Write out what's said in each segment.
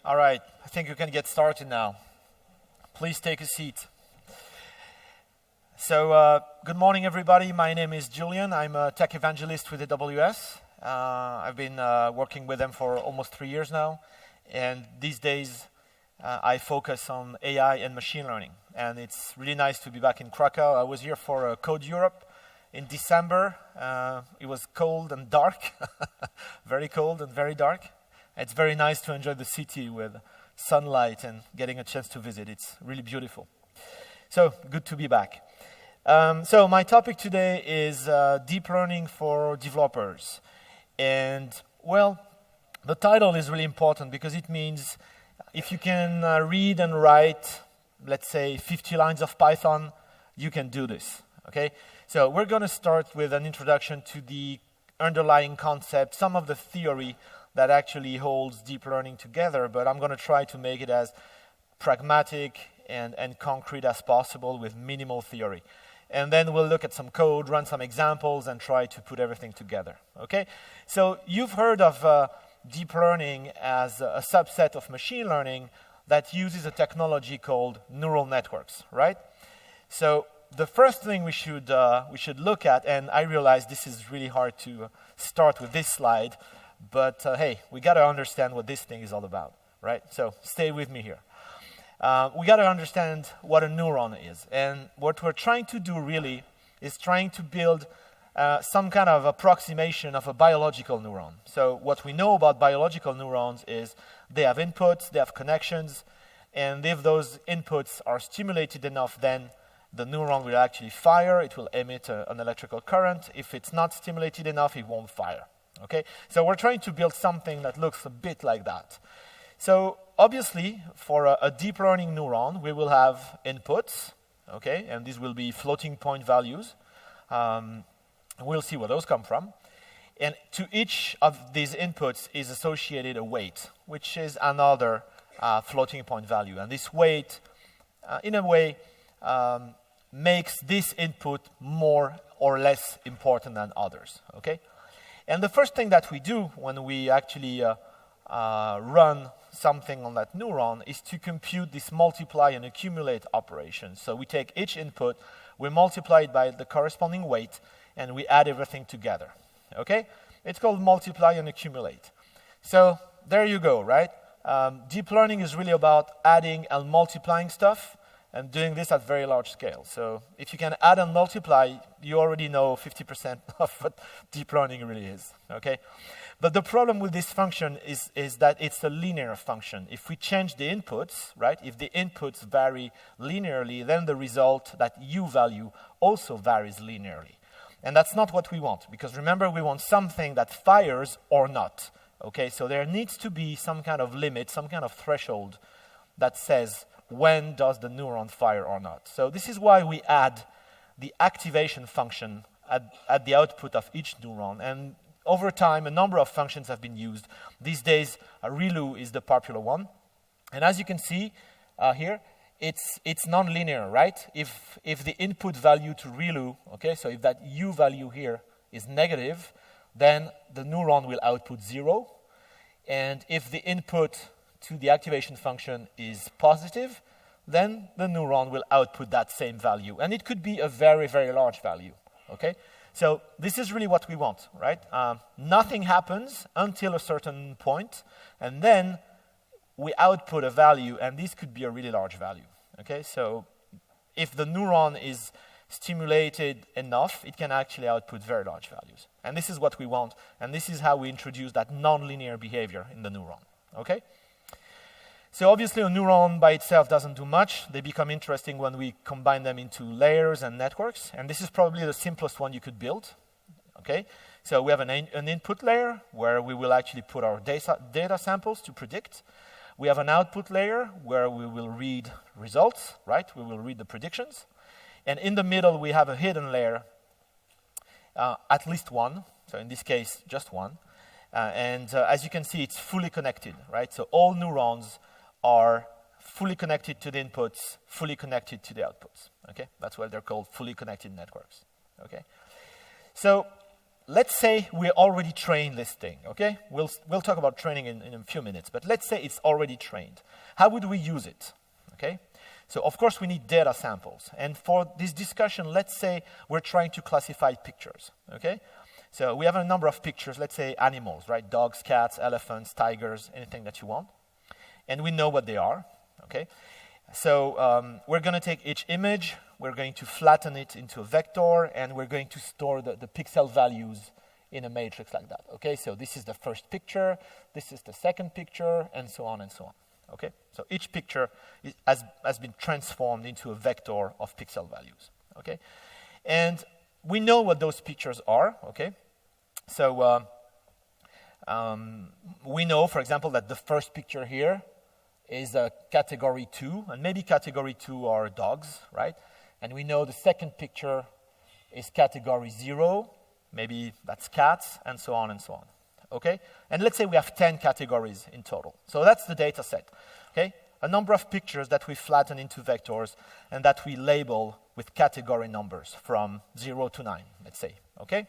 All right, I think you can get started now. Please take a seat. So, good morning, everybody. My name is Julien. I'm a tech evangelist with AWS. I've been working with them for almost 3 years now. And these days, I focus on AI and machine learning. And it's really nice to be back in Krakow. I was here for Code Europe in December. It was cold and dark, very cold and very dark. It's very nice to enjoy the city with sunlight and getting a chance to visit. It's really beautiful. So, good to be back. So my topic today is deep learning for developers. And, well, the title is really important because it means if you can read and write, let's say, 50 lines of Python, you can do this, okay? So we're going to start with an introduction to the underlying concept, some of the theory that actually holds deep learning together, but I'm going to try to make it as pragmatic and concrete as possible with minimal theory. And then we'll look at some code, run some examples, and try to put everything together, okay? So you've heard of deep learning as a subset of machine learning that uses a technology called neural networks, right? So the first thing we should look at, and I realize this is really hard to start with this slide, but hey, we got to understand what this thing is all about, right? So stay with me here. We got to understand what a neuron is. And what we're trying to do really is trying to build some kind of approximation of a biological neuron. So what we know about biological neurons is they have inputs, they have connections, and if those inputs are stimulated enough, then the neuron will actually fire. It will emit an electrical current. If it's not stimulated enough, it won't fire. Okay? So we're trying to build something that looks a bit like that. So obviously, for a deep learning neuron, we will have inputs, okay? And these will be floating point values. We'll see where those come from. And to each of these inputs is associated a weight, which is another floating point value. And this weight, in a way, makes this input more or less important than others, okay? And the first thing that we do when we actually run something on that neuron is to compute this multiply and accumulate operation. So we take each input, we multiply it by the corresponding weight, and we add everything together, okay? It's called multiply and accumulate. So there you go, right? Deep learning is really about adding and multiplying stuff and doing this at very large scale. So if you can add and multiply, you already know 50% of what deep learning really is, okay? But the problem with this function is that it's a linear function. If we change the inputs, right, if the inputs vary linearly, then the result, that u value, also varies linearly. And that's not what we want, because remember, we want something that fires or not, okay? So there needs to be some kind of limit, some kind of threshold that says when does the neuron fire or not. So this is why we add the activation function at the output of each neuron. And over time, a number of functions have been used. These days, ReLU is the popular one. And as you can see here, it's nonlinear, right? If the input value to ReLU, okay, so if that u value here is negative, then the neuron will output 0. And if the input to the activation function is positive, then the neuron will output that same value. And it could be a very, very large value, okay? So this is really what we want, right? Nothing happens until a certain point, and then we output a value, and this could be a really large value, okay? So if the neuron is stimulated enough, it can actually output very large values. And this is what we want, and this is how we introduce that nonlinear behavior in the neuron, okay? So obviously, a neuron by itself doesn't do much. They become interesting when we combine them into layers and networks. And this is probably the simplest one you could build. Okay? So we have an input layer where we will actually put our data samples to predict. We have an output layer where we will read results, right? We will read the predictions. And in the middle, we have a hidden layer, at least one. So in this case, just one. As you can see, it's fully connected, right? So all neurons are fully connected to the inputs, fully connected to the outputs, okay? That's why they're called fully connected networks, okay? So let's say we already trained this thing, okay? We'll talk about training in a few minutes, but let's say it's already trained. How would we use it, okay? So of course we need data samples. And for this discussion, let's say we're trying to classify pictures, okay? So we have a number of pictures, let's say animals, right? Dogs, cats, elephants, tigers, anything that you want. And we know what they are, okay? So we're going to take each image, we're going to flatten it into a vector, and we're going to store the pixel values in a matrix like that, okay? So this is the first picture, this is the second picture, and so on and so on, okay? So each picture has been transformed into a vector of pixel values, okay? And we know what those pictures are, okay? So we know, for example, that the first picture here is a category 2, and maybe category 2 are dogs, right? And we know the second picture is category 0, maybe that's cats, and so on and so on, okay? And let's say we have 10 categories in total. So that's the data set, okay? A number of pictures that we flatten into vectors and that we label with category numbers from 0 to 9, let's say, okay?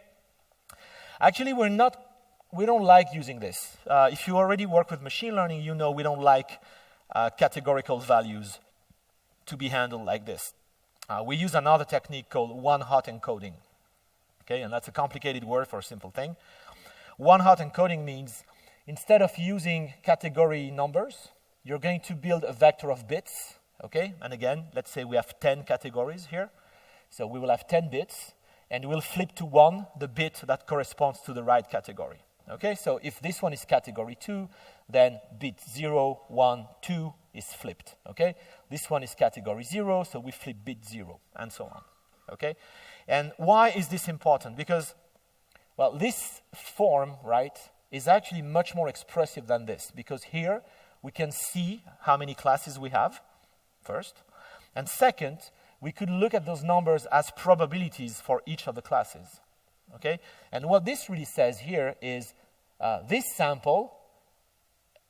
Actually, we don't like using this. If you already work with machine learning, you know we don't like categorical values to be handled like this. We use another technique called one-hot encoding, okay? And that's a complicated word for a simple thing. One-hot encoding means instead of using category numbers, you're going to build a vector of bits, okay? And again, let's say we have 10 categories here. So we will have 10 bits, and we'll flip to 1 the bit that corresponds to the right category, okay? So if this one is category 2, then bit 0, 1, 2 is flipped, okay? This one is category 0, so we flip bit 0, and so on, okay? And why is this important? Because, well, this form, right, is actually much more expressive than this, because here we can see how many classes we have, first. And second, we could look at those numbers as probabilities for each of the classes, okay? And what this really says here is this sample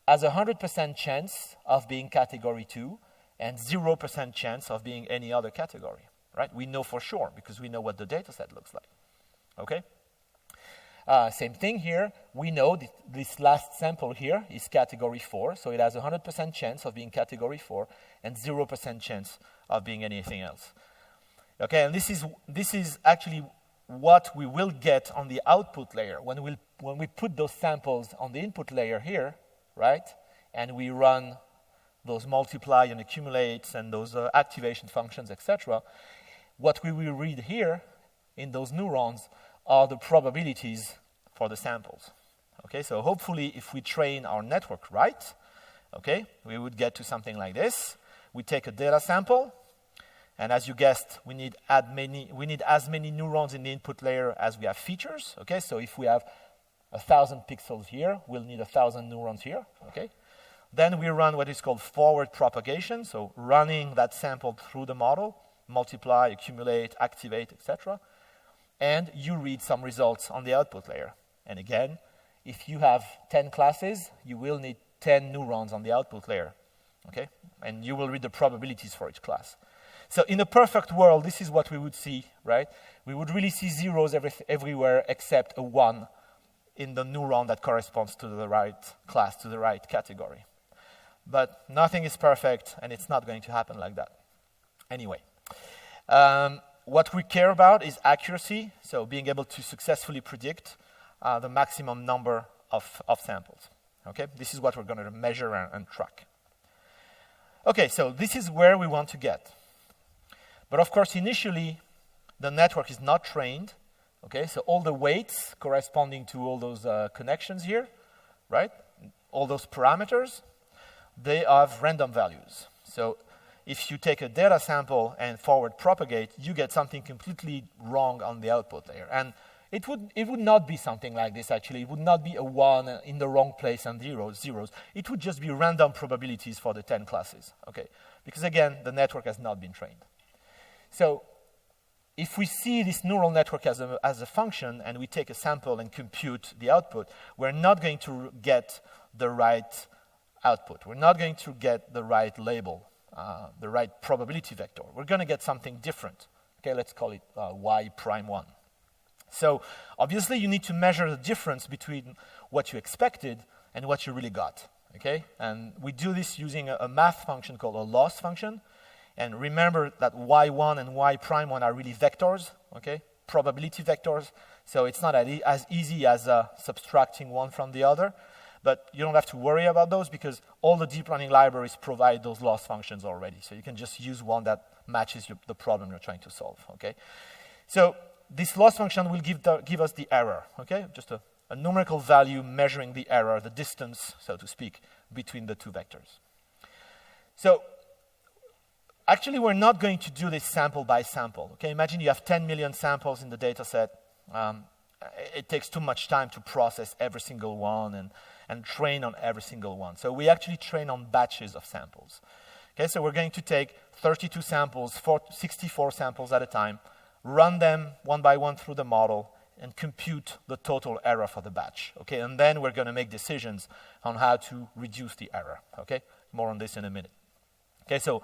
has a 100% chance of being category 2 and 0% chance of being any other category, right? We know for sure because we know what the data set looks like, okay? Same thing here. We know that this last sample here is category 4, so it has a 100% chance of being category 4 and 0% chance of being anything else. Okay, and this is actually what we will get on the output layer when we put those samples on the input layer here, right? And we run those multiply and accumulates and those activation functions, etc. What we will read here in those neurons are the probabilities for the samples. Okay, so hopefully if we train our network right, okay, we would get to something like this. We take a data sample, and as you guessed, we need as many neurons in the input layer as we have features. Okay, so if we have 1,000 pixels here, we'll need 1,000 neurons here. Okay, then we run what is called forward propagation, so running that sample through the model, multiply, accumulate, activate, etc. And you read some results on the output layer. And again, if you have 10 classes, you will need 10 neurons on the output layer. Okay, and you will read the probabilities for each class. So in a perfect world, this is what we would see, right? We would really see zeros everywhere except a 1 in the neuron that corresponds to the right class, to the right category. But nothing is perfect, and it's not going to happen like that. Anyway, what we care about is accuracy, so being able to successfully predict the maximum number of samples. Okay, this is what we're going to measure and track. Okay, so this is where we want to get. But of course, initially, the network is not trained. Okay, so all the weights corresponding to all those connections here, right? All those parameters, they have random values. So if you take a data sample and forward propagate, you get something completely wrong on the output layer. And it would not be something like this, actually. It would not be a 1 in the wrong place and zeros. It would just be random probabilities for the 10 classes, okay? Because again, the network has not been trained. So if we see this neural network as a function and we take a sample and compute the output, we're not going to get the right output. We're not going to get the right label, the right probability vector. We're going to get something different. Okay, let's call it y prime 1. So obviously you need to measure the difference between what you expected and what you really got, okay? And we do this using a math function called a loss function. And remember that y1 and y prime 1 are really vectors, okay? Probability vectors. So it's not as easy as subtracting one from the other. But you don't have to worry about those because all the deep learning libraries provide those loss functions already. So you can just use one that matches the problem you're trying to solve, okay? So this loss function will give us the error, okay? Just a numerical value measuring the error, the distance, so to speak, between the two vectors. So actually, we're not going to do this sample by sample, okay? Imagine you have 10 million samples in the data set. It takes too much time to process every single one and train on every single one. So we actually train on batches of samples. Okay, so we're going to take 32 samples, 64 samples at a time, run them one by one through the model, and compute the total error for the batch. Okay, and then we're going to make decisions on how to reduce the error. Okay, more on this in a minute. Okay, so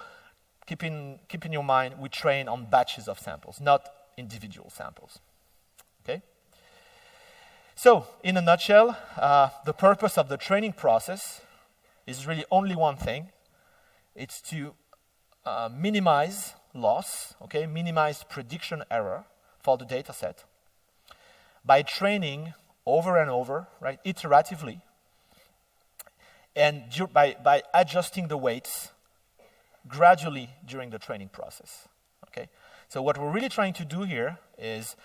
keep in your mind, we train on batches of samples, not individual samples. Okay. So, in a nutshell, the purpose of the training process is really only one thing. It's to minimize loss, okay, minimize prediction error for the data set by training over and over, right, iteratively, and by adjusting the weights gradually during the training process, okay? So what we're really trying to do here is,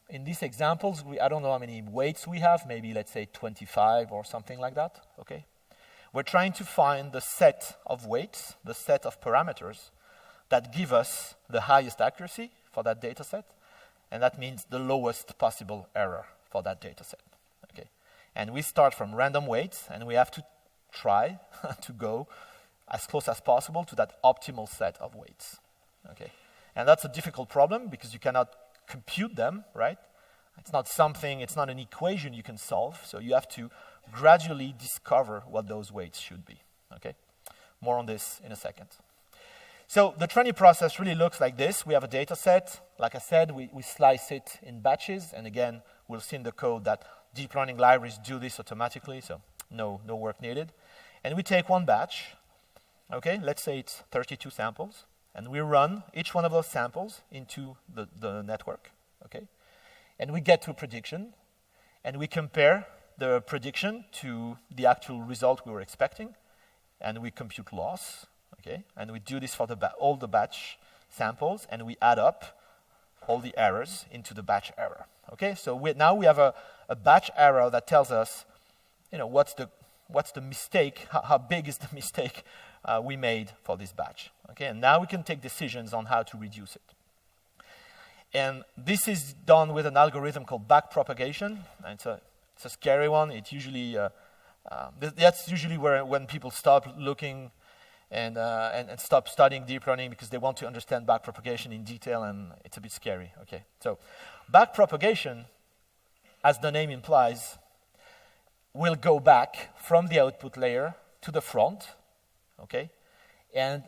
in these examples, I don't know how many weights we have, maybe let's say 25 or something like that, okay? We're trying to find the set of weights, the set of parameters that give us the highest accuracy for that data set, and that means the lowest possible error for that data set, okay? And we start from random weights, and we have to try to go as close as possible to that optimal set of weights, okay? And that's a difficult problem because you cannot compute them, right? It's not an equation you can solve, so you have to gradually discover what those weights should be, okay? More on this in a second. So the training process really looks like this. We have a data set. Like I said, we slice it in batches, and again, we'll see in the code that deep learning libraries do this automatically, so no work needed. And we take one batch, okay? Let's say it's 32 samples, and we run each one of those samples into the network, okay? And we get to a prediction, and we compare the prediction to the actual result we were expecting, and we compute loss, okay? And we do this for all the batch samples, and we add up all the errors into the batch error, okay? So now we have a batch error that tells us, what's the mistake, how big is the mistake we made for this batch, okay? And now we can take decisions on how to reduce it. And this is done with an algorithm called backpropagation. And it's a scary one. It usually that's usually when people stop looking and stop studying deep learning because they want to understand backpropagation in detail, and it's a bit scary. Okay, so backpropagation, as the name implies, will go back from the output layer to the front. Okay, and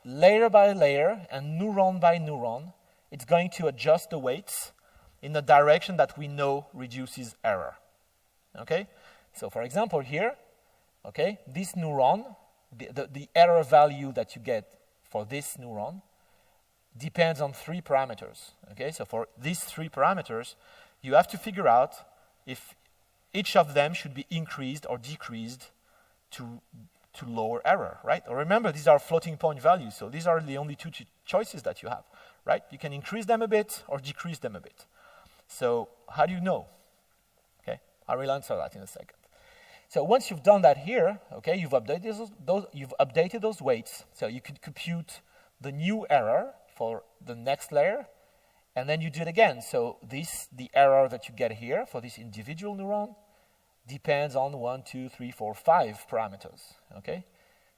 layer by layer and neuron by neuron, it's going to adjust the weights in the direction that we know reduces error. Okay? So for example here, okay, this neuron, the error value that you get for this neuron depends on 3 parameters. Okay? So for these 3 parameters, you have to figure out if each of them should be increased or decreased to lower error, right? Or remember, these are floating point values, so these are the only 2 choices that you have, right? You can increase them a bit or decrease them a bit. So how do you know? Okay, I will answer that in a second. So once you've done that here, okay, you've updated those weights, so you can compute the new error for the next layer, and then you do it again. So the error that you get here for this individual neuron depends on 1, 2, 3, 4, 5 parameters, okay?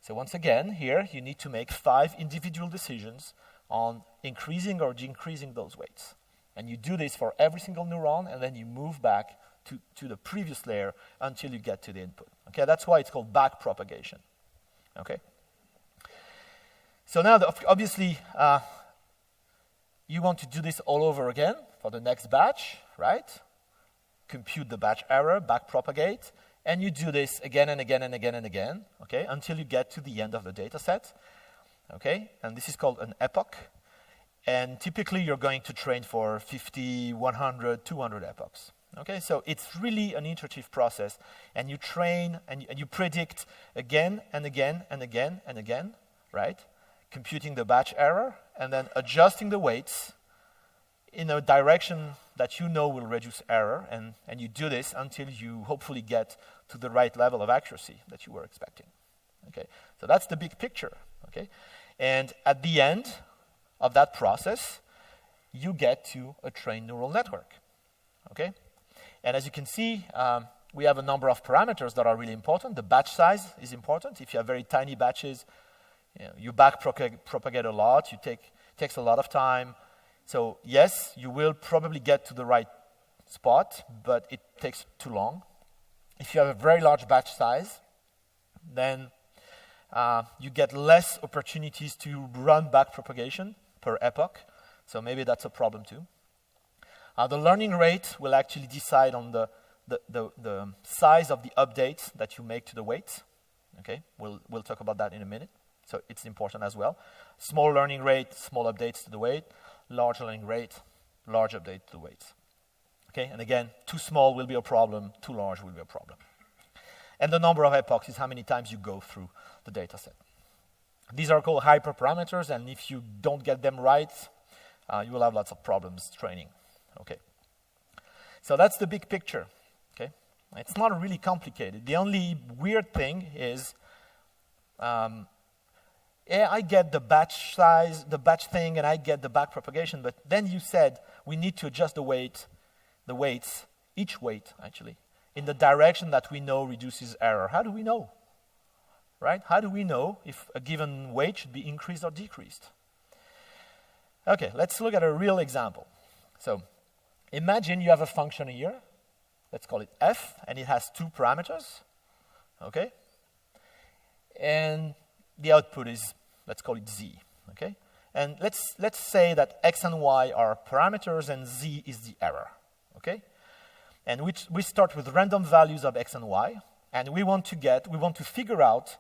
So once again, here you need to make 5 individual decisions on increasing or decreasing those weights. And you do this for every single neuron, and then you move back to the previous layer until you get to the input. Okay, that's why it's called backpropagation. Okay? So now, obviously, you want to do this all over again for the next batch. right? Compute the batch error, backpropagate, and you do this again and again and again and again, okay, until you get to the end of the data set, okay? And this is called an epoch. And typically, you're going to train for 50, 100, 200 epochs. Okay, so it's really an iterative process, and you train and you predict again and again and again and again, right? Computing the batch error and then adjusting the weights in a direction that you know will reduce error, and you do this until you hopefully get to the right level of accuracy that you were expecting. Okay, so that's the big picture. Okay, and at the end of that process, you get to a trained neural network. Okay. And as you can see, we have a number of parameters that are really important. The batch size is important. If you have very tiny batches, you backpropagate a lot. Takes a lot of time. So yes, you will probably get to the right spot, but it takes too long. If you have a very large batch size, then you get less opportunities to run backpropagation per epoch. So maybe that's a problem too. The learning rate will actually decide on the size of the updates that you make to the weights. Okay, we'll talk about that in a minute. So it's important as well. Small learning rate, small updates to the weight. Large learning rate, large update to the weights. Okay, and again, too small will be a problem. Too large will be a problem. And the number of epochs is how many times you go through the data set. These are called hyperparameters, and if you don't get them right, you will have lots of problems training. Okay, so that's the big picture. Okay, it's not really complicated. The only weird thing is, I get the batch size, the batch thing, and I get the backpropagation. But then you said we need to adjust the weights, each weight actually, in the direction that we know reduces error. How do we know? Right? How do we know if a given weight should be increased or decreased? Okay, let's look at a real example. So imagine you have a function here, let's call it f, and it has two parameters, okay? And the output is, let's call it z, okay? And let's say that x and y are parameters and z is the error, okay? And we start with random values of x and y, and we want to figure out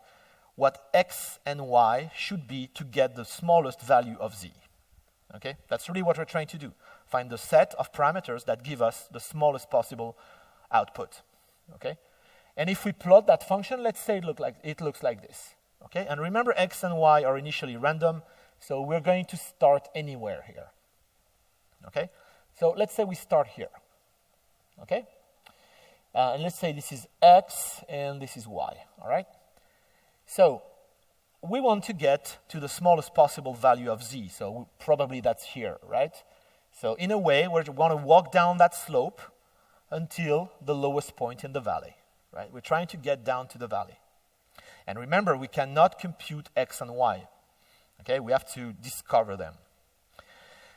what x and y should be to get the smallest value of z, okay? That's really what we're trying to do. Find the set of parameters that give us the smallest possible output, okay? And if we plot that function, let's say it looks like this, okay? And remember, x and y are initially random, so we're going to start anywhere here, okay? So let's say we start here, okay? And let's say this is x and this is y, all right? So we want to get to the smallest possible value of z, so probably that's here, right? So in a way, we're going to walk down that slope until the lowest point in the valley, right? We're trying to get down to the valley. And remember, we cannot compute x and y, okay? We have to discover them.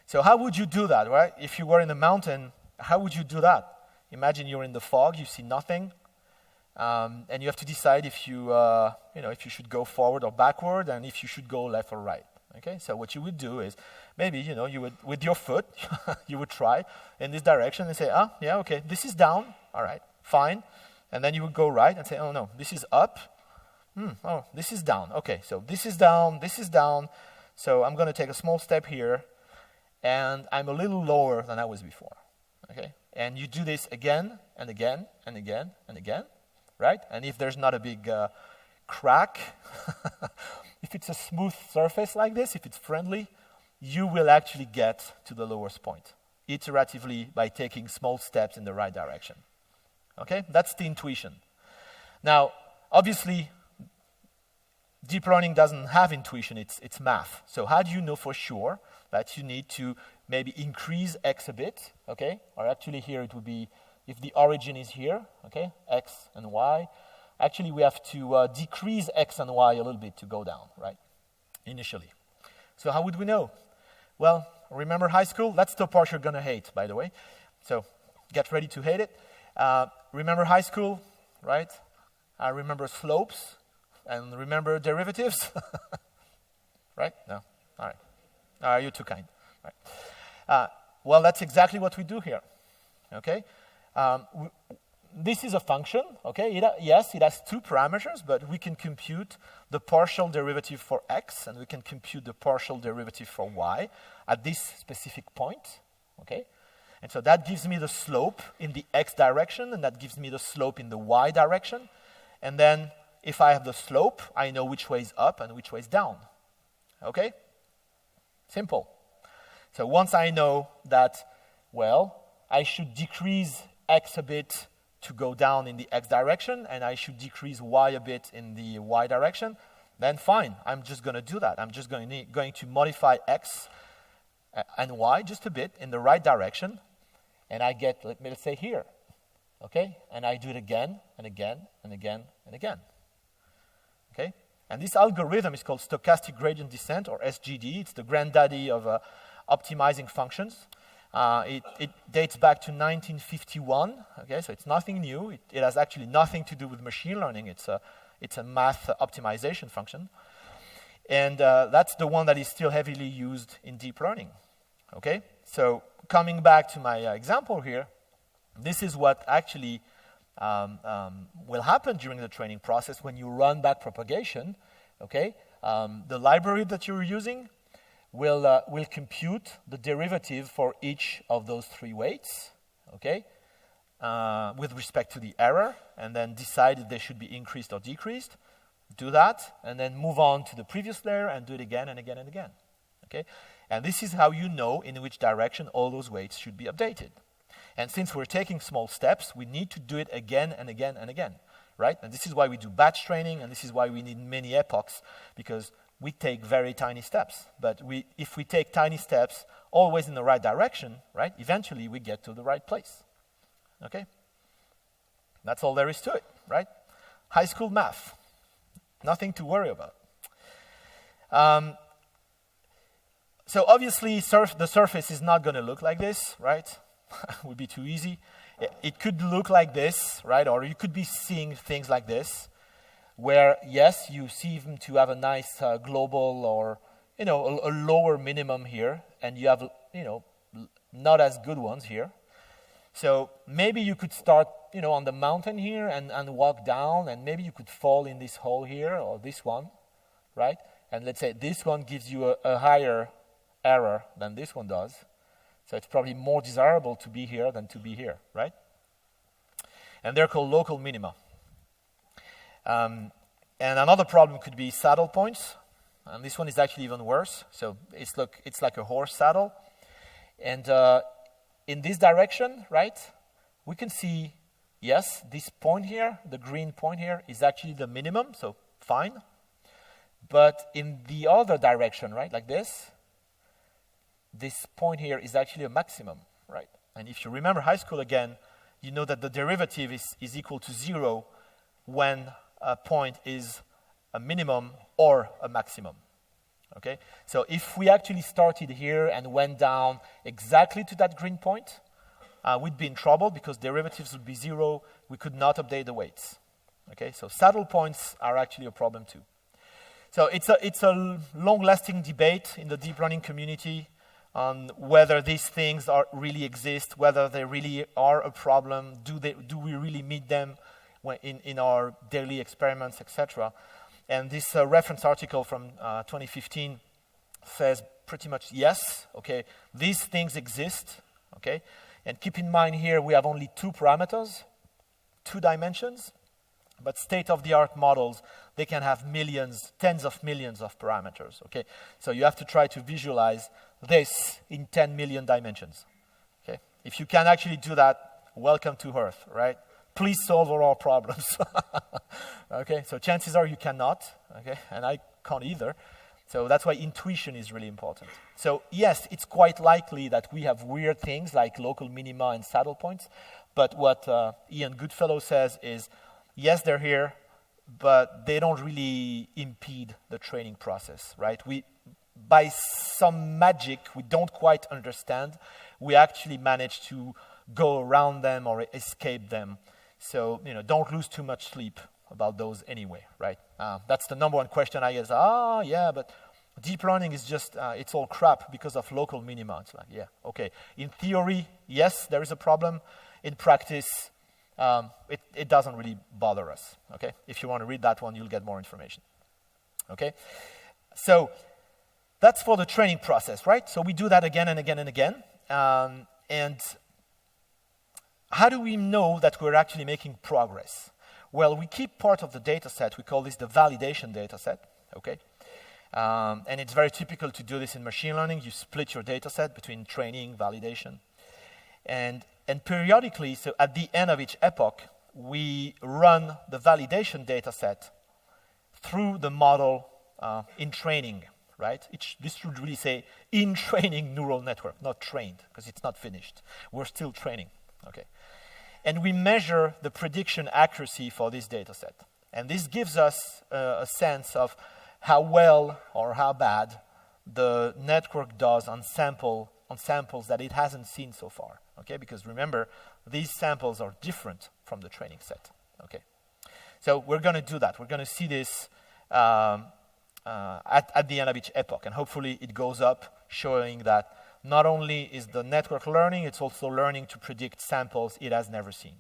So how would you do that, right? If you were in a mountain, how would you do that? Imagine you're in the fog, you see nothing, and you have to decide if if you should go forward or backward, and if you should go left or right. Okay, so what you would do is maybe you would with your foot you would try in this direction and say, yeah, okay, this is down, all right, fine, and then you would go right and say, oh no, this is up, oh, this is down, okay, so this is down, so I'm going to take a small step here, and I'm a little lower than I was before. Okay, and you do this again and again and again and again, right? And if there's not a big crack, if it's a smooth surface like this, if it's friendly, you will actually get to the lowest point iteratively by taking small steps in the right direction. Okay, that's the intuition. Now, obviously, deep learning doesn't have intuition, it's math. So how do you know for sure that you need to maybe increase x a bit, okay? Or actually here it would be, if the origin is here, okay, x and y, actually we have to decrease x and y a little bit to go down, right, initially. So how would we know? Well, remember high school? That's the part you're going to hate, by the way. So get ready to hate it. Remember high school, right? Remember slopes and remember derivatives? Right? No? All right. You're too kind. Right. Well, that's exactly what we do here. okay? This is a function, okay? Yes, it has two parameters, but we can compute the partial derivative for x, and we can compute the partial derivative for y at this specific point, okay? And so that gives me the slope in the x direction, and that gives me the slope in the y direction. And then if I have the slope, I know which way is up and which way is down, okay? Simple. So once I know that, well, I should decrease x a bit to go down in the x direction, and I should decrease y a bit in the y direction, then fine, I'm just going to do that. I'm just going to modify x and y just a bit in the right direction, and I get, let's say, here, okay? And I do it again, and again, and again, and again, okay? And this algorithm is called stochastic gradient descent, or SGD. It's the granddaddy of optimizing functions. It dates back to 1951, okay, so it's nothing new. It has actually nothing to do with machine learning. It's a math optimization function. And that's the one that is still heavily used in deep learning, okay? So coming back to my example here, this is what actually will happen during the training process when you run back propagation, okay? The library that you're using will compute the derivative for each of those three weights, okay, with respect to the error, and then decide if they should be increased or decreased. Do that, and then move on to the previous layer and do it again and again and again, okay? And this is how you know in which direction all those weights should be updated. And since we're taking small steps, we need to do it again and again and again, right? And this is why we do batch training, and this is why we need many epochs, because we take very tiny steps. But if we take tiny steps always in the right direction, right, eventually we get to the right place, okay? That's all there is to it, right? High school math, nothing to worry about. So obviously the surface is not going to look like this, right? It would be too easy. It could look like this, right? Or you could be seeing things like this, where, yes, you see them to have a nice global or, a lower minimum here, and you have, not as good ones here. So maybe you could start, on the mountain here and walk down, and maybe you could fall in this hole here or this one, right? And let's say this one gives you a higher error than this one does. So it's probably more desirable to be here than to be here, right? And they're called local minima. And another problem could be saddle points. And this one is actually even worse. So it's like a horse saddle. And in this direction, right, we can see, yes, this point here, the green point here, is actually the minimum, so fine. But in the other direction, right, like this point here is actually a maximum, right? And if you remember high school again, you know that the derivative is equal to 0 when a point is a minimum or a maximum, okay? So if we actually started here and went down exactly to that green point, we'd be in trouble because derivatives would be 0. We could not update the weights, okay? So saddle points are actually a problem too. So it's a long-lasting debate in the deep learning community on whether these things really exist, whether they really are a problem, do we really meet them in our daily experiments, etc. And this reference article from 2015 says pretty much yes, okay, these things exist, okay? And keep in mind here we have only 2 parameters, 2 dimensions, but state-of-the-art models, they can have millions, tens of millions of parameters, okay? So you have to try to visualize this in 10 million dimensions, okay? If you can actually do that, welcome to Earth, right? Please solve all our problems, okay? So chances are you cannot, okay? And I can't either. So that's why intuition is really important. So yes, it's quite likely that we have weird things like local minima and saddle points, but what Ian Goodfellow says is, yes, they're here, but they don't really impede the training process, right? By some magic we don't quite understand, we actually manage to go around them or escape them. So, don't lose too much sleep about those anyway, right? That's the number one question I get. Yeah, but deep learning is just, it's all crap because of local minima. It's like, yeah, okay. In theory, yes, there is a problem. in practice, it doesn't really bother us, okay? If you want to read that one, you'll get more information, okay? So that's for the training process, right? So we do that again and again and again. And how do we know that we're actually making progress? Well, we keep part of the data set. We call this the validation data set, okay? And it's very typical to do this in machine learning. You split your data set between training, validation. And periodically, so at the end of each epoch, we run the validation data set through the model in training, right? This should really say in training neural network, not trained, because it's not finished. We're still training, okay? And we measure the prediction accuracy for this data set. And this gives us a sense of how well or how bad the network does on samples that it hasn't seen so far, okay? Because remember, these samples are different from the training set, okay? So we're going to do that. We're going to see this at the end of each epoch, and hopefully it goes up, showing that not only is the network learning, it's also learning to predict samples it has never seen.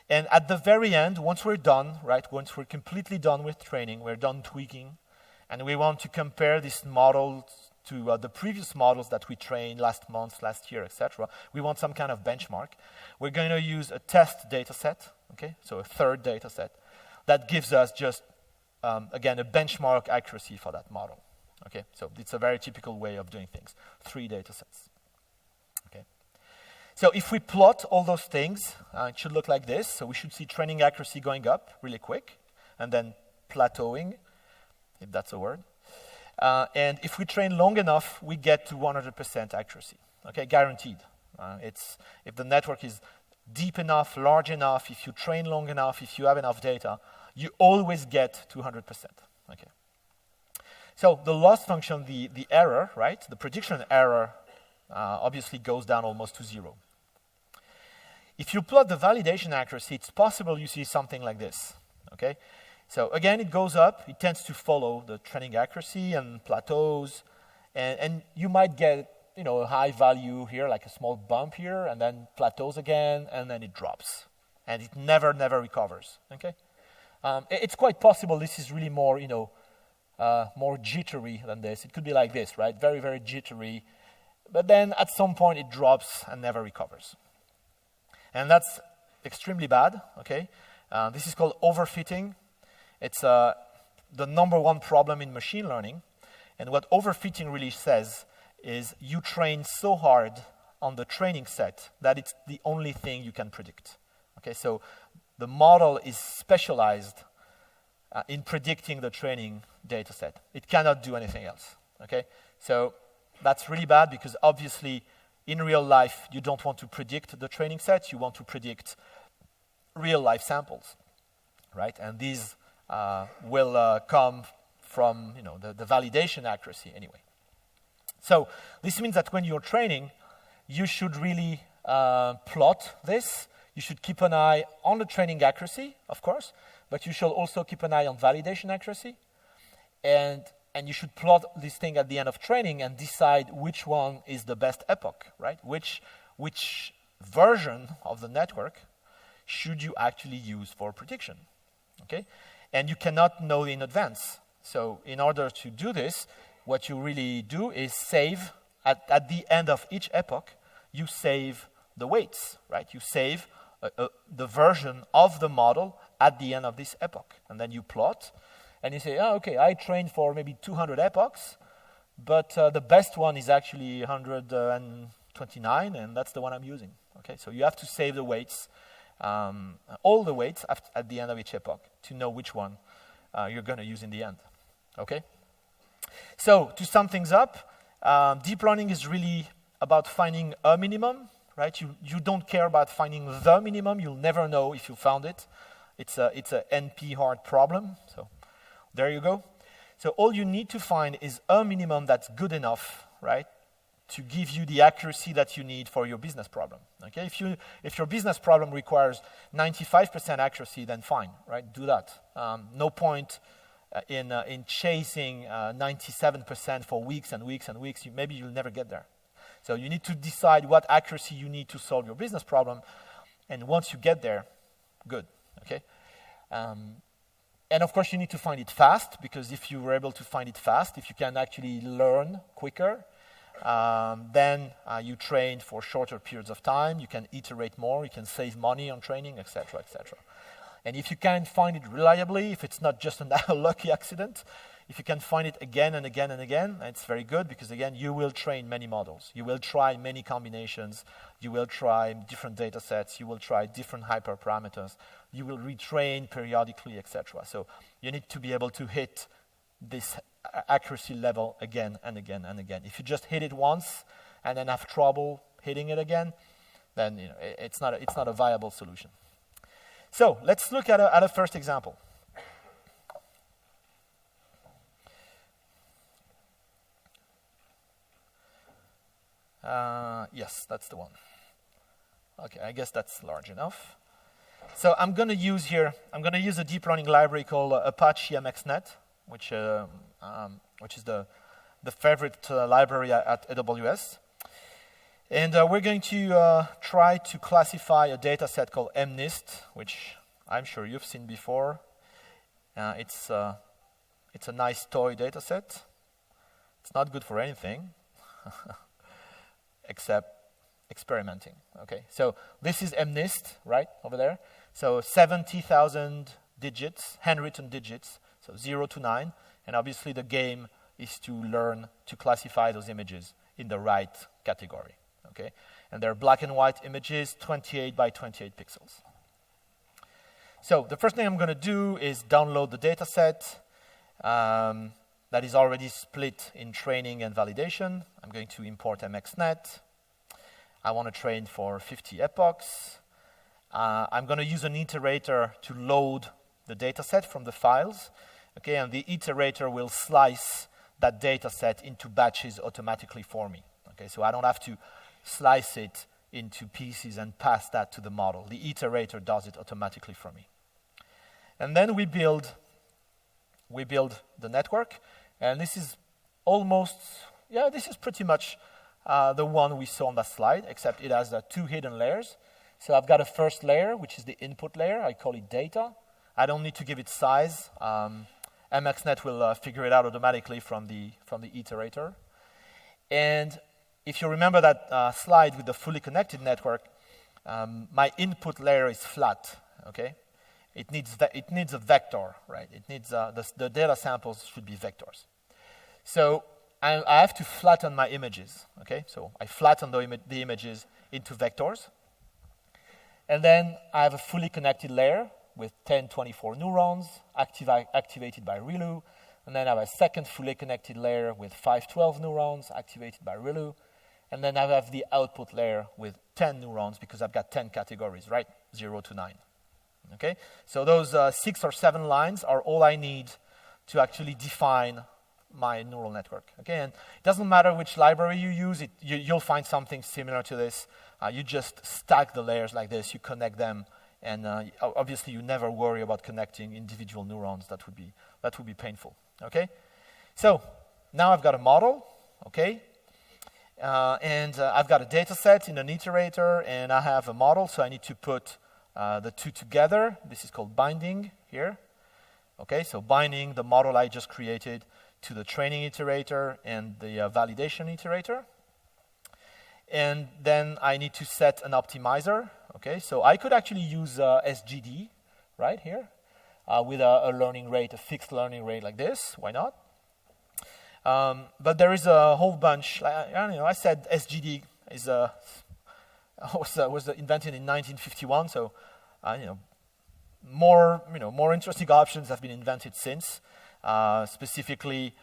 And at the very end, once we're done, right, once we're completely done with training, we're done tweaking, and we want to compare this model to the previous models that we trained last month, last year, etc. We want some kind of benchmark. We're going to use a test data set, okay, so a third data set, that gives us just, again, a benchmark accuracy for that model. Okay, so it's a very typical way of doing things. 3 data sets. Okay. So if we plot all those things, it should look like this. So we should see training accuracy going up really quick, and then plateauing, if that's a word. And if we train long enough, we get to 100% accuracy. Okay, guaranteed. If the network is deep enough, large enough, if you train long enough, if you have enough data, you always get to 100%. Okay. So the loss function, the error, right, the prediction error, obviously goes down almost to 0. If you plot the validation accuracy, it's possible you see something like this, okay? So again, it goes up. It tends to follow the training accuracy and plateaus, and you might get, you know, a high value here, like a small bump here, and then plateaus again, and then it drops, and it never recovers, okay? It's quite possible this is really more, you know, more jittery than this. It could be like this, right? Very, very jittery. But then at some point it drops and never recovers. And that's extremely bad, okay? This is called overfitting. It's the #1 problem in machine learning. And what overfitting really says is you train so hard on the training set that it's the only thing you can predict. Okay, so the model is specialized in predicting the training data set. It cannot do anything else, okay? So that's really bad because obviously in real life, you don't want to predict the training set, you want to predict real life samples, right? And these will come from, you know, the validation accuracy anyway. So this means that when you're training, you should really plot this. You should keep an eye on the training accuracy, of course, but you should also keep an eye on validation accuracy. And you should plot this thing at the end of training and decide which one is the best epoch, right? Which version of the network should you actually use for prediction, okay? And you cannot know in advance. So in order to do this, what you really do is save, at the end of each epoch, you save the weights, right? You save the version of the model at the end of this epoch. And then you plot, and you say, oh, okay, I trained for maybe 200 epochs, but the best one is actually 129, and that's the one I'm using. Okay, so you have to save the weights, all the weights at the end of each epoch to know which one you're going to use in the end. Okay? So to sum things up, deep learning is really about finding a minimum, right? You don't care about finding the minimum. You'll never know if you found it. It's a NP hard problem. So there you go. So all you need to find is a minimum that's good enough, right, to give you the accuracy that you need for your business problem. Okay, if your business problem requires 95% accuracy, then fine, right? Do that. No point in chasing 97% for weeks and weeks and weeks. Maybe you'll never get there. So you need to decide what accuracy you need to solve your business problem. And once you get there, good, okay? And of course, you need to find it fast, because if you were able to find it fast, if you can actually learn quicker, then you train for shorter periods of time, you can iterate more, you can save money on training, etc., etc. And if you can find it reliably, if it's not just a lucky accident, if you can find it again and again and again, it's very good, because again, you will train many models. You will try many combinations. You will try different data sets. You will try different hyperparameters. You will retrain periodically, etc. So you need to be able to hit this accuracy level again and again and again. If you just hit it once and then have trouble hitting it again, then it's not a viable solution. So let's look at a first example. Yes, that's the one. Okay, I guess that's large enough. So I'm going to use a deep learning library called Apache MXNet, which is the favorite library at AWS. And we're going to try to classify a data set called MNIST, which I'm sure you've seen before. It's a nice toy data set. It's not good for anything except experimenting. Okay, so this is MNIST, right, over there. So 70,000 digits, handwritten digits, so 0 to 9. And obviously the game is to learn to classify those images in the right category. Okay, and they're black and white images, 28 by 28 pixels. So the first thing I'm going to do is download the data set that is already split in training and validation. I'm going to import MXNet. I want to train for 50 epochs. I'm going to use an iterator to load the data set from the files. Okay, and the iterator will slice that data set into batches automatically for me. Okay, so I don't have to slice it into pieces and pass that to the model. The iterator does it automatically for me. And then we build the network. And this is this is pretty much the one we saw on that slide, except it has 2 hidden layers. So I've got a first layer, which is the input layer. I call it data. I don't need to give it size. MXNet will figure it out automatically from the iterator. And if you remember that slide with the fully connected network, my input layer is flat. Okay, it needs a vector, right? It needs the data samples should be vectors. So I have to flatten my images. Okay, so I flatten the images into vectors, and then I have a fully connected layer with 1024 neurons activated by ReLU, and then I have a second fully connected layer with 512 neurons activated by ReLU, and then I have the output layer with 10 neurons because I've got 10 categories, right? 0 to 9. Okay, so those 6 or 7 lines are all I need to actually define my neural network. Okay, and it doesn't matter which library you use, you'll find something similar to this. You just stack the layers like this, you connect them, and obviously you never worry about connecting individual neurons. That would be painful. Okay, so now I've got a model. Okay, and I've got a data set in an iterator, and I have a model, so I need to put the two together. This is called binding here. Okay, so binding the model I just created to the training iterator and the validation iterator. And then I need to set an optimizer. Okay, so I could actually use SGD right here with a learning rate, a fixed learning rate like this. Why not? But there is a whole bunch. I said SGD is was invented in 1951. So more interesting options have been invented since. Specifically,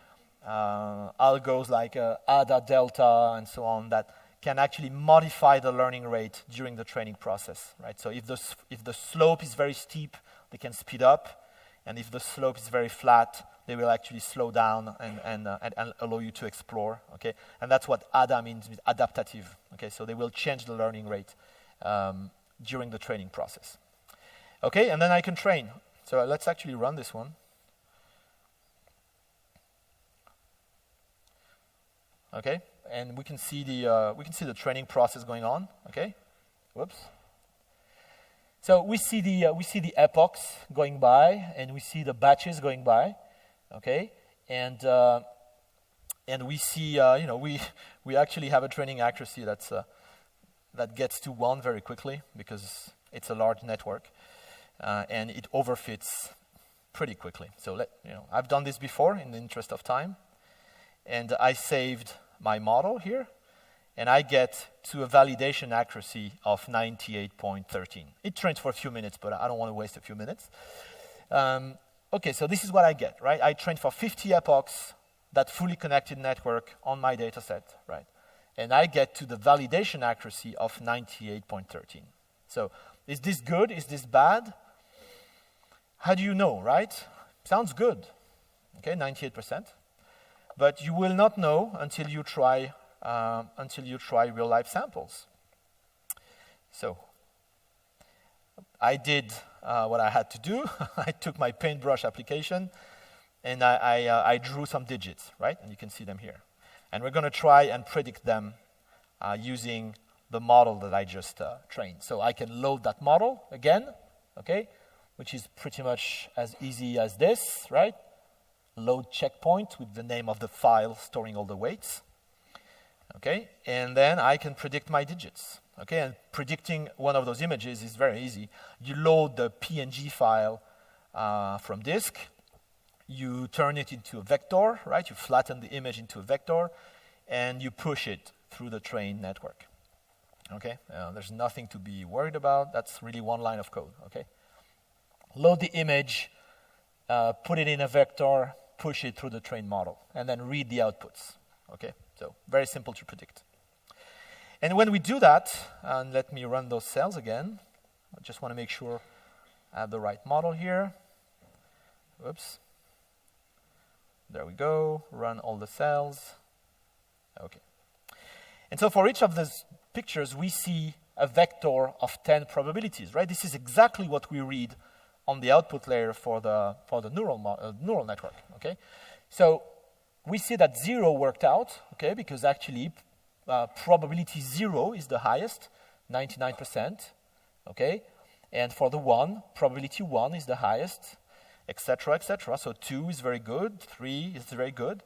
algos like ADA delta and so on that can actually modify the learning rate during the training process, right? So if the slope is very steep, they can speed up, and if the slope is very flat, they will actually slow down and allow you to explore, okay? And that's what ADA means, adaptative, okay? So they will change the learning rate during the training process. Okay, and then I can train. So let's actually run this one. Okay, and we can see the training process going on. Okay, whoops. So we see the epochs going by, and we see the batches going by. Okay, and we see we actually have a training accuracy that gets to 1 very quickly because it's a large network, and it overfits pretty quickly. So I've done this before in the interest of time, and I saved my model here, and I get to a validation accuracy of 98.13. It trains for a few minutes, but I don't want to waste a few minutes. Okay, so this is what I get, right? I trained for 50 epochs, that fully connected network on my data set, right? And I get to the validation accuracy of 98.13. So is this good? Is this bad? How do you know, right? Sounds good, okay, 98%. But you will not know until you try real-life samples. So I did what I had to do. I took my paintbrush application, and I drew some digits, right? And you can see them here. And we're going to try and predict them using the model that I just trained. So I can load that model again, okay, which is pretty much as easy as this, right? Load checkpoint with the name of the file storing all the weights. Okay, and then I can predict my digits. Okay, and predicting one of those images is very easy. You load the PNG file from disk. You turn it into a vector, right? You flatten the image into a vector, and you push it through the trained network. Okay, there's nothing to be worried about. That's really one line of code. Okay, load the image, put it in a vector, push it through the trained model, and then read the outputs. Okay, so very simple to predict. And when we do that, and let me run those cells again. I just want to make sure I have the right model here. Whoops. There we go. Run all the cells. Okay. And so for each of these pictures, we see a vector of 10 probabilities, right? This is exactly what we read on the output layer for the neural network. Okay. So we see that 0 worked out, okay, because actually probability 0 is the highest, 99%, okay, and for the 1, probability 1 is the highest, etc., etc. So 2 is very good, 3 is very good,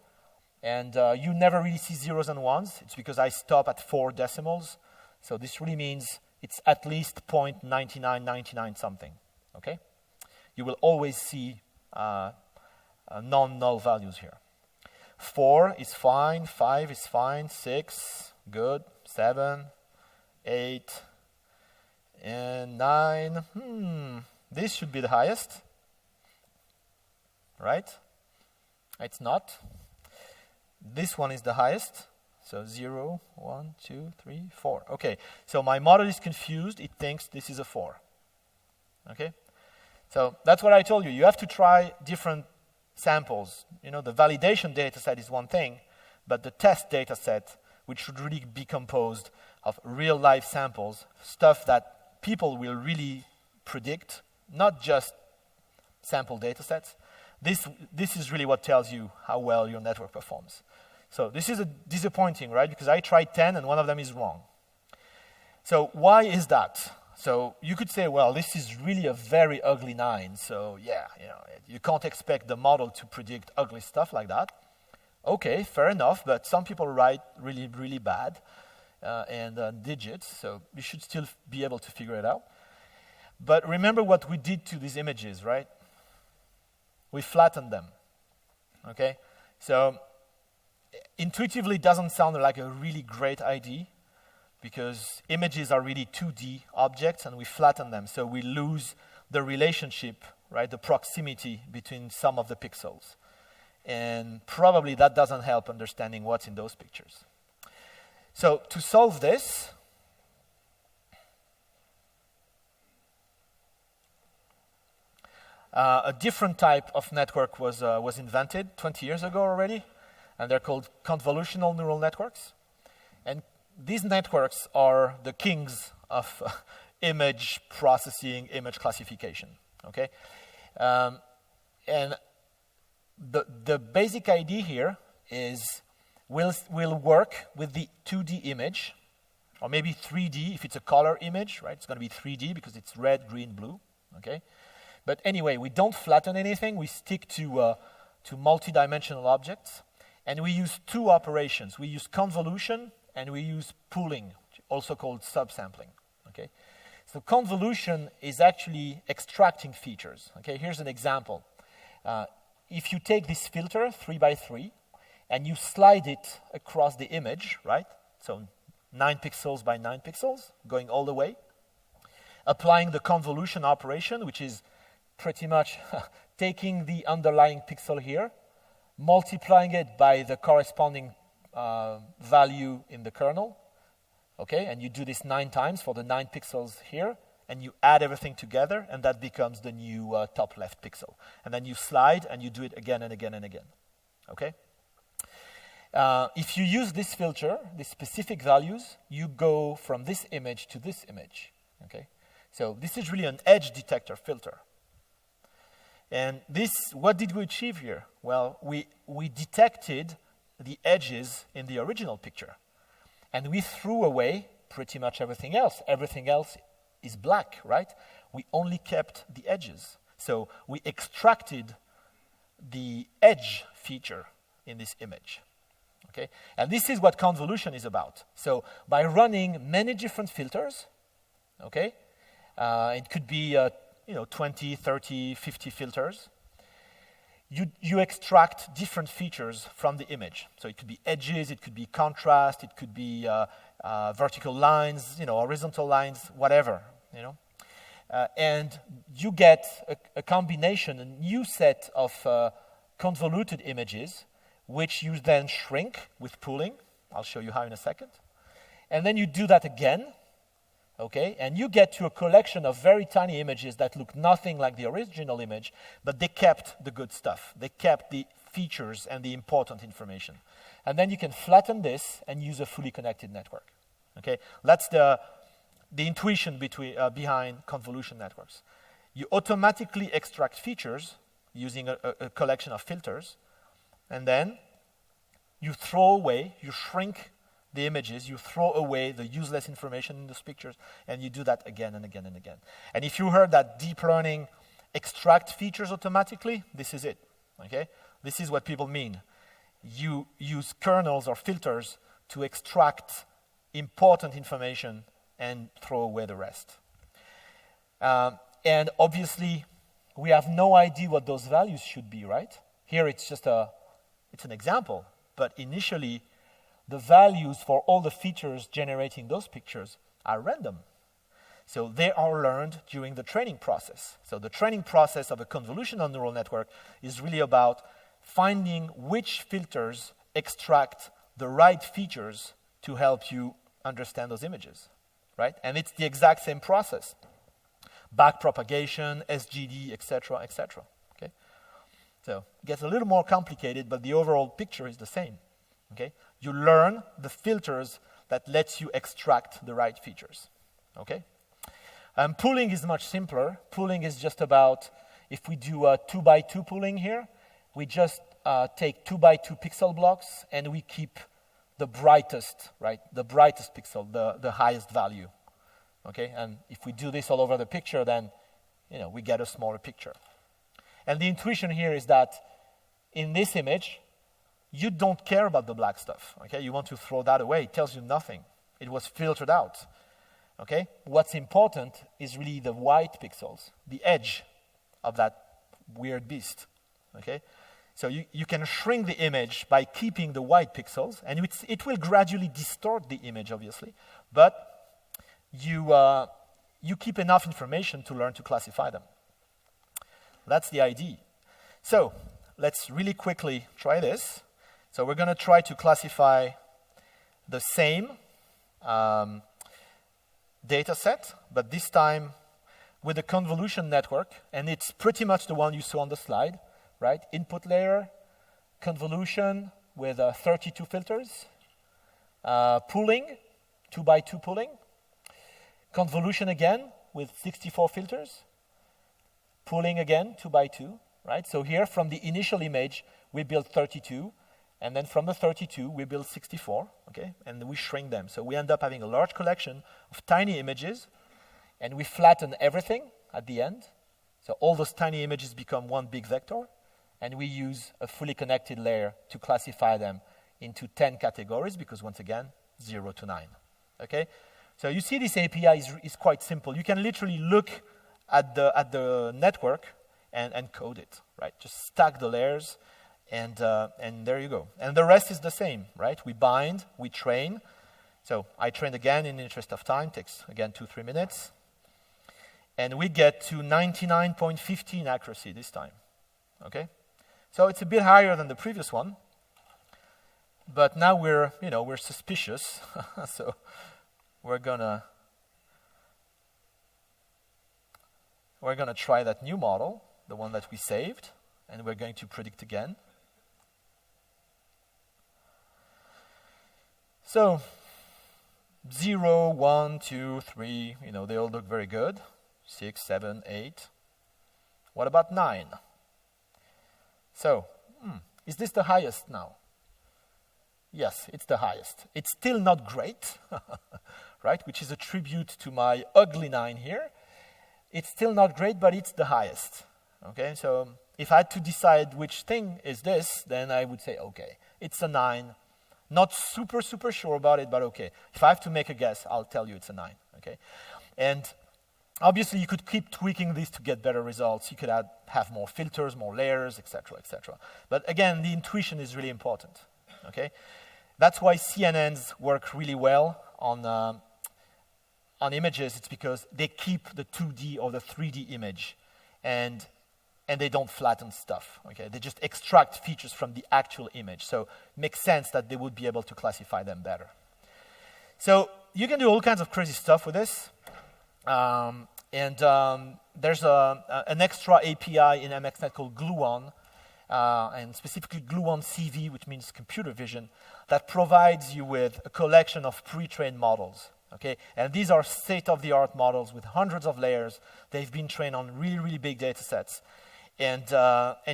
and you never really see zeros and ones. It's because I stop at 4 decimals, so this really means it's at least 0.9999 something, okay? You will always see non-null values here. 4 is fine, 5 is fine, 6, good, 7, 8, and 9. This should be the highest, right? It's not. This one is the highest, so 0, 1, 2, 3, 4. Okay, so my model is confused. It thinks this is a 4. Okay, so that's what I told you. You have to try different samples. The validation data set is one thing, but the test data set, which should really be composed of real-life samples, stuff that people will really predict, not just sample data sets. This is really what tells you how well your network performs. So this is disappointing, right? Because I tried 10 and one of them is wrong. So why is that? So you could say, well, this is really a very ugly 9. So yeah, you can't expect the model to predict ugly stuff like that. Okay, fair enough, but some people write really, really bad digits, so you should still be able to figure it out. But remember what we did to these images, right? We flattened them, okay? So intuitively, it doesn't sound like a really great idea because images are really 2D objects and we flatten them, so we lose the relationship, right, the proximity between some of the pixels. And probably that doesn't help understanding what's in those pictures. So to solve this, a different type of network was invented 20 years ago already, and they're called convolutional neural networks. And these networks are the kings of image processing, image classification, okay? And the basic idea here is will work with the 2D image, or maybe 3D if it's a color image, right? It's going to be 3D because it's red, green, blue, okay? But anyway, we don't flatten anything. We stick to multi-dimensional objects, and we use two operations. We use convolution, and we use pooling, also called subsampling, okay? So convolution is actually extracting features, okay? Here's an example. If you take this filter, 3 by 3, and you slide it across the image, right? So 9 pixels by 9 pixels, going all the way, applying the convolution operation, which is pretty much taking the underlying pixel here, multiplying it by the corresponding value in the kernel, okay? And you do this 9 times for the 9 pixels here, and you add everything together, and that becomes the new top left pixel. And then you slide, and you do it again and again and again, okay? If you use this filter, these specific values, you go from this image to this image, okay? So this is really an edge detector filter. And this, what did we achieve here? Well, we detected the edges in the original picture. And we threw away pretty much everything else. Everything else is black, right? We only kept the edges. So we extracted the edge feature in this image. Okay? And this is what convolution is about. So by running many different filters, okay, it could be 20, 30, 50 filters, you extract different features from the image. So it could be edges, it could be contrast, it could be vertical lines, horizontal lines, whatever, and you get a combination, a new set of convoluted images, which you then shrink with pooling. I'll show you how in a second. And then you do that again, okay? And you get to a collection of very tiny images that look nothing like the original image, but they kept the good stuff. They kept the features and the important information. And then you can flatten this and use a fully connected network, okay? That's the intuition behind convolution networks. You automatically extract features using a collection of filters, and then you throw away, you shrink the images, you throw away the useless information in those pictures, and you do that again and again and again. And if you heard that deep learning extract features automatically, this is it, okay? This is what people mean. You use kernels or filters to extract important information and throw away the rest. And obviously, we have no idea what those values should be, right? Here it's just it's an example, but initially, the values for all the features generating those pictures are random. So they are learned during the training process. So the training process of a convolutional neural network is really about finding which filters extract the right features to help you understand those images, right? And it's the exact same process. Backpropagation, SGD, etc., etc. Okay? So it gets a little more complicated, but the overall picture is the same. Okay? You learn the filters that lets you extract the right features. Okay? Pooling is much simpler. Pooling is just about, if we do a 2 by 2 pooling here, we just take 2 by 2 pixel blocks and we keep the brightest, right? The brightest pixel, the highest value. Okay? And if we do this all over the picture, then we get a smaller picture. And the intuition here is that in this image, you don't care about the black stuff, okay? You want to throw that away. It tells you nothing. It was filtered out, okay? What's important is really the white pixels, the edge of that weird beast, okay? So you can shrink the image by keeping the white pixels, and it will gradually distort the image, obviously, but you keep enough information to learn to classify them. That's the idea. So let's really quickly try this. So we're going to try to classify the same data set, but this time with a convolution network, and it's pretty much the one you saw on the slide, right? Input layer, convolution with 32 filters, pooling, 2 by 2 pooling, convolution again with 64 filters, pooling again, 2 by 2, right? So here from the initial image, we built 32, And then from the 32, we build 64, okay? And we shrink them. So we end up having a large collection of tiny images, and we flatten everything at the end. So all those tiny images become one big vector, and we use a fully connected layer to classify them into 10 categories, because once again, 0 to 9, okay? So you see this API is quite simple. You can literally look at the network and code it, right? Just stack the layers, and there you go. And the rest is the same, right? We bind, we train. So I trained again in the interest of time, takes again 2-3 minutes. And we get to 99.15 accuracy this time, okay? So it's a bit higher than the previous one, but now we're suspicious, so we're gonna try that new model, the one that we saved, and we're going to predict again. So 0, 1, 2, 3, they all look very good. 6, 7, 8. What about 9? So, is this the highest now? Yes, it's the highest. It's still not great, right? Which is a tribute to my ugly 9 here. It's still not great, but it's the highest. Okay, so if I had to decide which thing is this, then I would say, okay, it's a 9. Not super sure about it, but okay. If I have to make a guess, I'll tell you it's a 9. Okay, and obviously, you could keep tweaking this to get better results. You could have more filters, more layers, etc., etc. But again, the intuition is really important. Okay, that's why CNNs work really well on images. It's because they keep the 2D or the 3D image, and they don't flatten stuff. Okay, they just extract features from the actual image. So it makes sense that they would be able to classify them better. So you can do all kinds of crazy stuff with this. There's an extra API in MXNet called Gluon, and specifically gluoncv, which means computer vision, that provides you with a collection of pre-trained models. Okay, and these are state-of-the-art models with hundreds of layers. They've been trained on really big data sets, and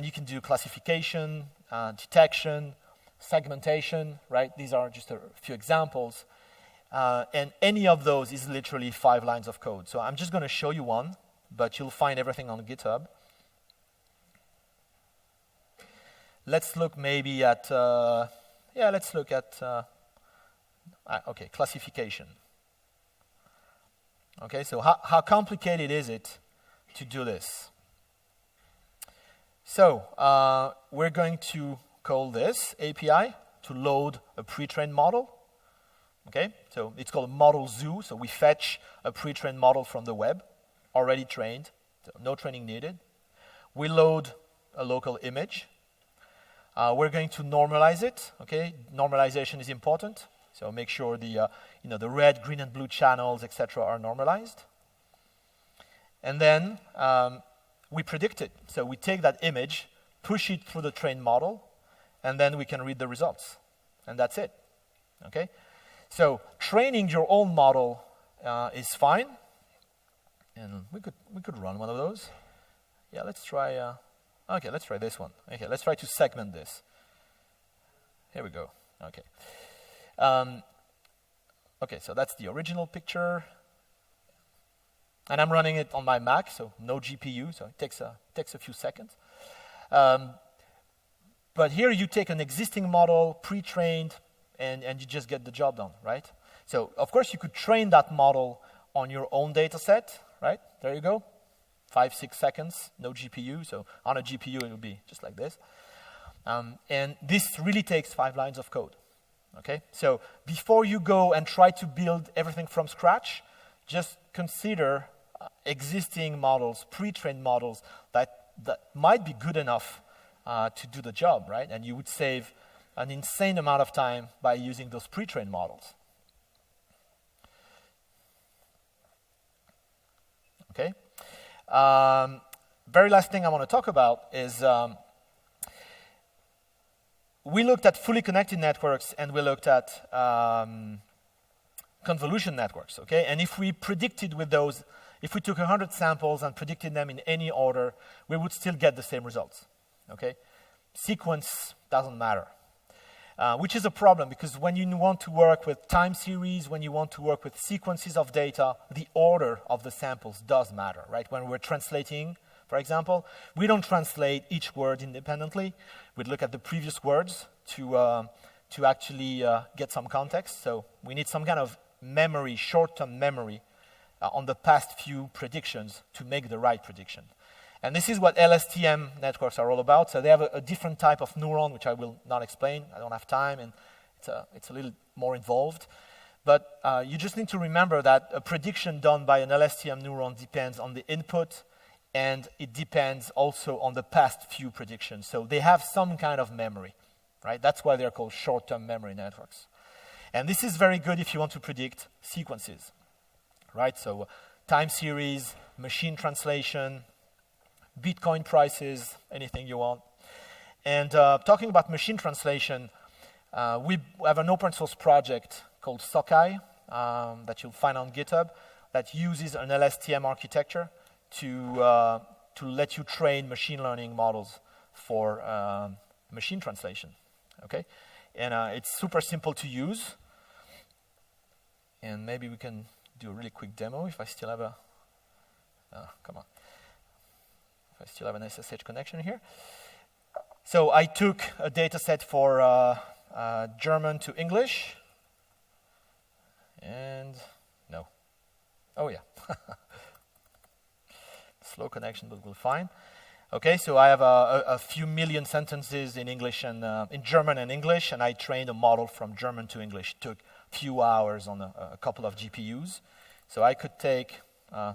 you can do classification, detection, segmentation. Right, these are just a few examples. And any of those is literally 5 lines of code. So I'm just going to show you one, but you'll find everything on GitHub. Let's look maybe at, classification. Okay, so how complicated is it to do this? So we're going to call this API to load a pre-trained model. Okay, so it's called a model zoo. So we fetch a pre-trained model from the web, already trained, so no training needed. We load a local image. We're going to normalize it. Okay, normalization is important. So make sure the red, green, and blue channels, etc., are normalized. And then we predict it. So we take that image, push it through the trained model, and then we can read the results. And that's it. Okay. So training your own model is fine, and we could run one of those. Yeah, let's try. Let's try this one. Okay, let's try to segment this. Here we go. Okay. Okay, so that's the original picture, and I'm running it on my Mac, so no GPU, so it takes a few seconds. But here you take an existing model, pre-trained, and you just get the job done, right? So, of course, you could train that model on your own data set, right? There you go. 5-6 seconds, no GPU. So on a GPU, it would be just like this. And this really takes 5 lines of code, okay? So before you go and try to build everything from scratch, just consider existing models, pre-trained models that might be good enough to do the job, right? And you would save an insane amount of time by using those pre-trained models. Okay. Very last thing I want to talk about is we looked at fully connected networks and we looked at convolution networks. Okay, and if we predicted with those, if we took 100 samples and predicted them in any order, we would still get the same results. Okay, sequence doesn't matter. which is a problem because when you want to work with time series, when you want to work with sequences of data, the order of the samples does matter, right? When we're translating, for example, we don't translate each word independently. We look at the previous words to actually get some context. So we need some kind of memory, short-term memory on the past few predictions to make the right prediction. And this is what LSTM networks are all about. So they have a different type of neuron, which I will not explain. I don't have time, and it's a little more involved. But you just need to remember that a prediction done by an LSTM neuron depends on the input, and it depends also on the past few predictions. So they have some kind of memory, right? That's why they're called short-term memory networks. And this is very good if you want to predict sequences, right? So time series, machine translation, Bitcoin prices, anything you want. And talking about machine translation, we have an open source project called Sockeye that you'll find on GitHub that uses an LSTM architecture to let you train machine learning models for machine translation. Okay, and it's super simple to use. And maybe we can do a really quick demo if I still have a. Come on. I still have an SSH connection here. So I took a data set for German to English. And no. Oh, yeah. Slow connection, but we'll find. Okay, so I have a few million sentences in English and in German and English, and I trained a model from German to English. It took a few hours on a couple of GPUs. So I could take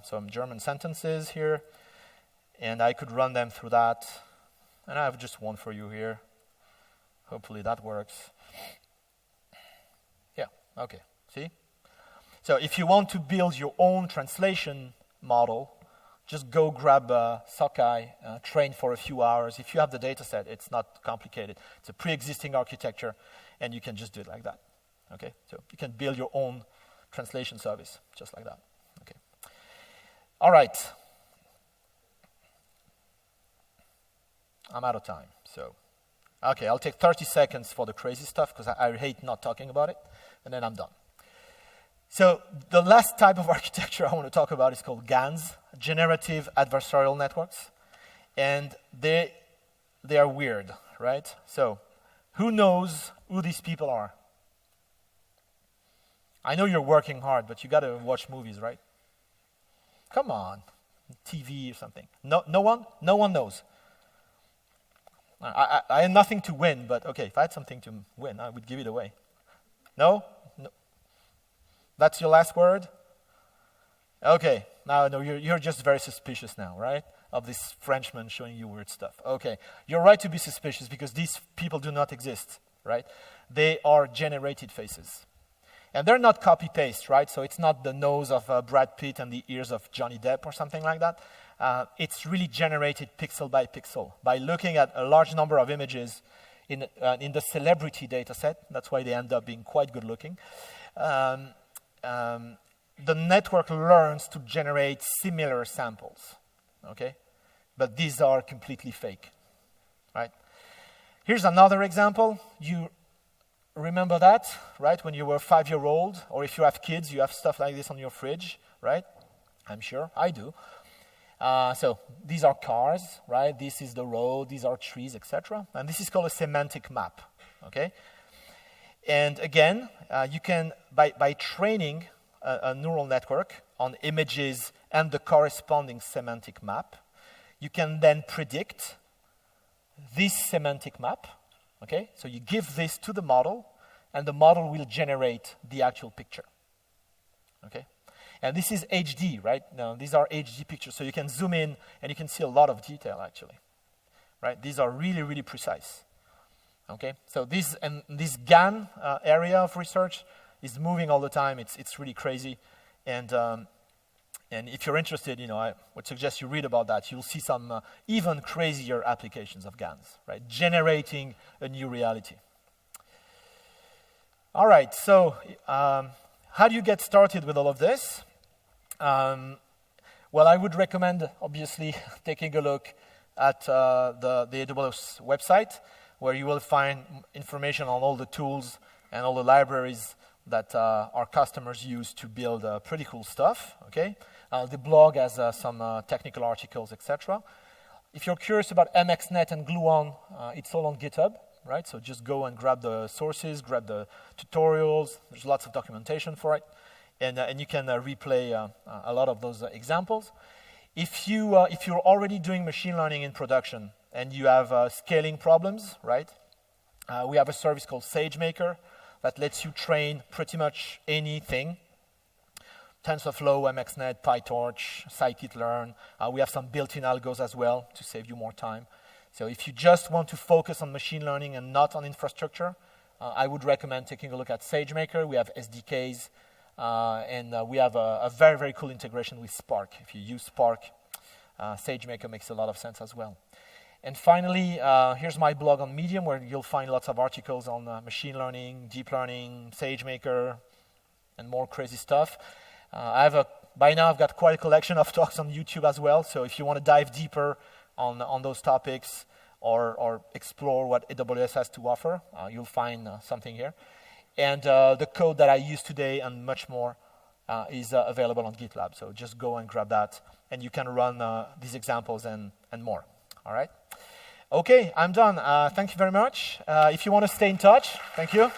some German sentences here, and I could run them through that. And I have just one for you here. Hopefully that works. Yeah, okay, see? So if you want to build your own translation model, just go grab Sockeye, train for a few hours. If you have the data set, it's not complicated. It's a pre-existing architecture, and you can just do it like that. Okay, so you can build your own translation service, just like that. Okay. All right. I'm out of time, so. Okay, I'll take 30 seconds for the crazy stuff, because I hate not talking about it, and then I'm done. So the last type of architecture I want to talk about is called Gans, generative adversarial networks. And they are weird, right? So who knows who these people are? I know you're working hard, but you got to watch movies, right? Come on, TV or something. No one? No one knows. I had nothing to win, but okay, if I had something to win, I would give it away. No? No. That's your last word? Okay, now no, you're just very suspicious now, right? Of this Frenchman showing you weird stuff. Okay, you're right to be suspicious because these people do not exist, right? They are generated faces. And they're not copy-paste, right? So it's not the nose of Brad Pitt and the ears of Johnny Depp or something like that. It's really generated pixel by pixel by looking at a large number of images in the celebrity data set. That's why they end up being quite good looking. The network learns to generate similar samples, okay? But these are completely fake, right? Here's another example. You remember that, right? When you were 5-year-old, or if you have kids, you have stuff like this on your fridge, right? I'm sure, I do. So these are cars, right? This is the road, these are trees, etc. And this is called a semantic map, okay? And again, you can, by training a neural network on images and the corresponding semantic map, you can then predict this semantic map, okay? So you give this to the model, and the model will generate the actual picture, okay? And this is HD, right? Now, these are HD pictures, so you can zoom in, and you can see a lot of detail, actually, right? These are really, really precise. Okay, so this GAN area of research is moving all the time. It's really crazy, and if you're interested, I would suggest you read about that. You'll see some even crazier applications of GANs, right? Generating a new reality. All right, so how do you get started with all of this? Well, I would recommend, obviously, taking a look at the AWS website, where you will find information on all the tools and all the libraries that our customers use to build pretty cool stuff, okay? The blog has some technical articles, etc. If you're curious about MXNet and Gluon, it's all on GitHub, right? So just go and grab the sources, grab the tutorials. There's lots of documentation for it. And you can replay a lot of those examples. If you're already doing machine learning in production and you have scaling problems, right? We have a service called SageMaker that lets you train pretty much anything. TensorFlow, MXNet, PyTorch, scikit-learn. We have some built-in algos as well to save you more time. So if you just want to focus on machine learning and not on infrastructure, I would recommend taking a look at SageMaker. We have SDKs, and we have a very, very cool integration with Spark. If you use Spark, SageMaker makes a lot of sense as well. And finally, here's my blog on Medium, where you'll find lots of articles on machine learning, deep learning, SageMaker, and more crazy stuff. By now, I've got quite a collection of talks on YouTube as well. So if you want to dive deeper on those topics or explore what AWS has to offer, you'll find something here. And the code that I use today and much more is available on GitLab. So just go and grab that, and you can run these examples and more. All right? Okay, I'm done. Thank you very much. If you want to stay in touch, thank you.